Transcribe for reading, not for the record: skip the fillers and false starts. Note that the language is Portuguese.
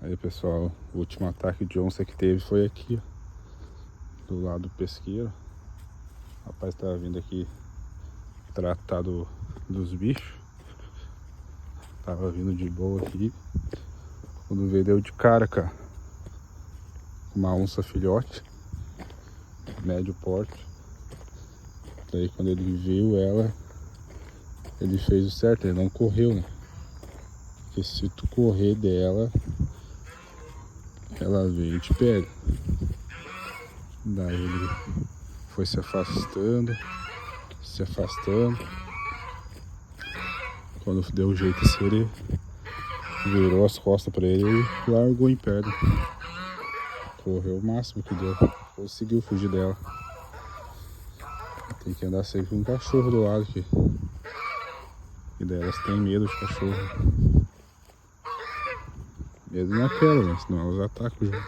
Aí pessoal, o último ataque de onça que teve foi aqui, ó, do lado do pesqueiro. O rapaz tava vindo aqui tratar dos bichos. Tava vindo de boa aqui. Quando veio, deu de cara, cara, uma onça filhote, médio porte. Daí quando ele viu ela, ele fez o certo, ele não correu, né? Porque se tu correr dela, ela vem e te pega. Daí ele foi se afastando. Quando deu o jeito assim, ele virou as costas pra ele e largou em perna. Correu o máximo que deu. Conseguiu fugir dela. Tem que andar sempre com um cachorro do lado aqui. E daí elas têm medo de cachorro. Medo naquela, né? Senão elas atacam já.